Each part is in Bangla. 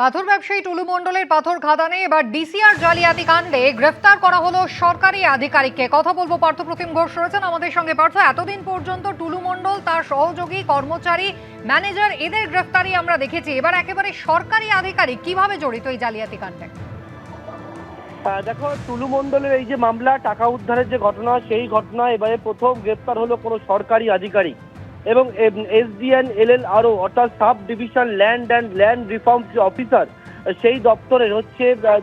পাথর ব্যবসায়ী টুলু মণ্ডলের পাথর খাদানে এবার ডিসিআর জালিয়াতি কাণ্ডে গ্রেফতার করা হলো সরকারি আধিকারিককে। কথা বলবো পার্থপ্রতিম ঘোষ রয়েছেন আমাদের সঙ্গে। পার্থ, এতদিন পর্যন্ত টুলু মণ্ডল, তার সহযোগী, কর্মচারী, ম্যানেজার, এদের গ্রেফতারি আমরা দেখেছি। এবার একেবারে সরকারি আধিকারিক কিভাবে জড়িত এই জালিয়াতি কাণ্ডে? দেখো, টুলু মণ্ডলের এই যে মামলা, টাকা উদ্ধারের যে ঘটনা, সেই ঘটনা এবারে প্রথম গ্রেফতার হলো কোনো সরকারি আধিকারিক এবং SDNLLRO অর্থাৎ sub division land and land reform officer, সেই দপ্তরের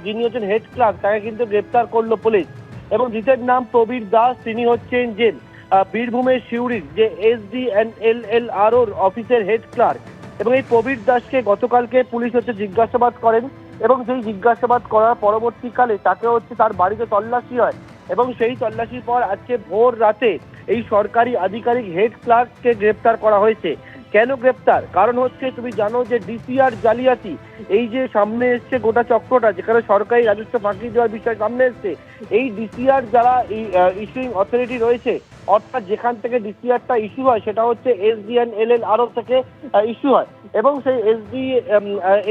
যিনি হচ্ছেন হেড ক্লার্ক, তাকে কিন্তু গ্রেপ্তার করলো পুলিশ। এবং ধৃতের নাম প্রবীর দাস। তিনি হচ্ছেন যে বীরভূমের সিউড়ির যে SDNLLRO অফিসের হেড ক্লার্ক। এবং এই প্রবীর দাসকে গতকালকে পুলিশ জিজ্ঞাসাবাদ করেন এবং সেই জিজ্ঞাসাবাদ করার পরবর্তীকালে তাকে তার বাড়িতে তল্লাশি হয় এবং সেই তল্লাশির পর আজকে ভোর রাতে এই সরকারি আধিকারিক হেড ক্লার্ককে গ্রেপ্তার করা হয়েছে। কেন গ্রেপ্তার? কারণ তুমি জানো যে ডিসিআর জালিয়াতি এই যে সামনে এসছে গোটা চক্রটা, যেখানে সরকারি রাজস্ব ফাঁকি দেওয়ার বিষয় সামনে এসছে। এই ডিসিআর যারা এই ইস্যুইং অথরিটি রয়েছে, অর্থাৎ যেখান থেকে ডিসিআরটা ইস্যু হয় সেটা SDNLLRO থেকে ইস্যু হয় এবং সেই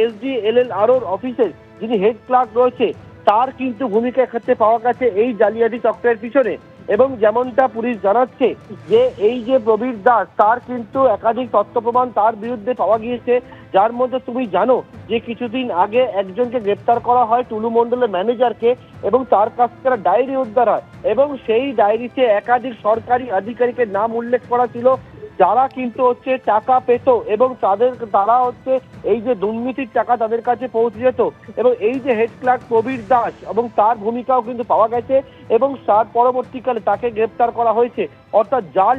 SDNLLROর অফিসের যিনি হেড ক্লার্ক রয়েছে তার কিন্তু ভূমিকা ক্ষেত্রে পাওয়া গেছে এই জালিয়াতি চক্রের পিছনে। এবং যেমনটা পুলিশ জানাচ্ছে যে এই যে প্রবীর দাস, তার কিন্তু একাধিক তথ্য প্রমাণ তার বিরুদ্ধে পাওয়া গিয়েছে, যার মধ্যে তুমি জানো যে কিছুদিন আগে একজনকে গ্রেপ্তার করা হয়, টুলু মণ্ডলের ম্যানেজারকে, এবং তার কাছ থেকে ডায়েরি উদ্ধার হয় এবং সেই ডায়েরিতে একাধিক সরকারি আধিকারিকের নাম উল্লেখ করা ছিল যারা কিন্তু টাকা পেত এবং তারা এই যে দুর্নীতির টাকা তাদের কাছে পৌঁছে যেত। এবং এই যে হেড ক্লার্ক প্রবীর দাস এবং তার ভূমিকাও কিন্তু পাওয়া গেছে এবং তার পরবর্তীকালে তাকে গ্রেপ্তার করা হয়েছে। অর্থাৎ জাল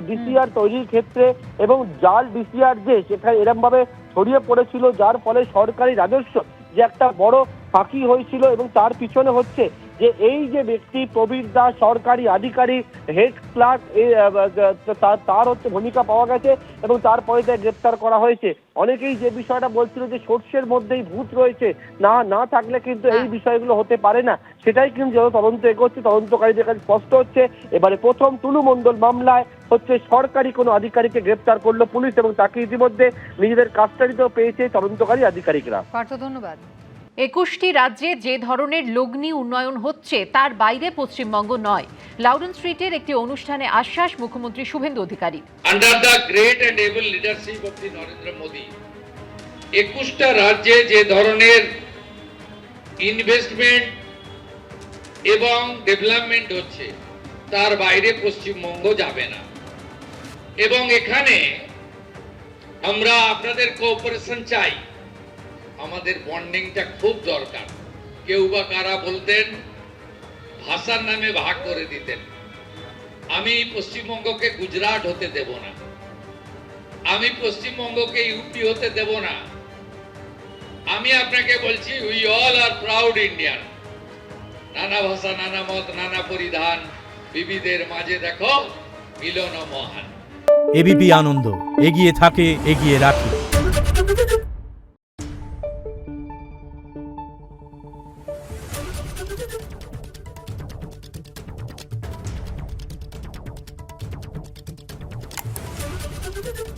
ডিসিআর তৈরির ক্ষেত্রে এবং জাল ডিসিআর যে সেখানে এরম ভাবে ছড়িয়ে পড়েছিল, যার ফলে সরকারি রাজস্ব যে একটা বড় ফাঁকি হয়েছিল। এবং তার পিছনে যে এই যে ব্যক্তি প্রবীর দাস, সরকারি আধিকারিক, হেড ক্লার্ক, তার ভূমিকা পাওয়া গেছে এবং তারপরে তাকে গ্রেপ্তার করা হয়েছে। অনেকেই যে বিষয়টা বলছিল যে সর্ষের মধ্যেই ভূত রয়েছে, না থাকলে কিন্তু এই বিষয়গুলো হতে পারে না, সেটাই কিন্তু যত তদন্ত এগোচ্ছে তদন্তকারীদের কাছে স্পষ্ট হচ্ছে। এবারে প্রথম টুলু মণ্ডল মামলায় সরকারি কোনো আধিকারিককে গ্রেপ্তার করলো পুলিশ এবং তাকে ইতিমধ্যে নিজেদের কাস্টাডিতেও পেয়েছে তদন্তকারী আধিকারিকরা। ধন্যবাদ। 21টি রাজ্যে যে ধরনের লগ্নি উন্নয়ন হচ্ছে তার বাইরে পশ্চিমবঙ্গ নয়, লাউডন স্ট্রিটের একটি অনুষ্ঠানে আশ্বাস মুখ্যমন্ত্রী Suvendu Adhikari. Under the great and able leadership of the Narendra Modi 21টা রাজ্যে যে ধরনের ইনভেস্টমেন্ট এবং ডেভেলপমেন্ট হচ্ছে তার বাইরে পশ্চিমবঙ্গ যাবে না। এবং এখানে আমরা আপনাদের কোঅপারেশন চাই, আমাদের বন্ডিংটা খুব দরকার। কেউ বা কারা বলতেন ভাষার নামে ভাগ করে দিতেন। আমি পশ্চিমবঙ্গকে গুজরাট হতে দেব না, আমি পশ্চিমবঙ্গকে ইউপি হতে দেব না। আমি আপনাকে বলছি, we all are proud Indian. নানা ভাষা, নানা মত, নানা পরিধান, বিবিধের মাঝে দেখো মিলন মহান। এবিপি আনন্দ, এগিয়ে থাকে, এগিয়ে রাখে। Thank you.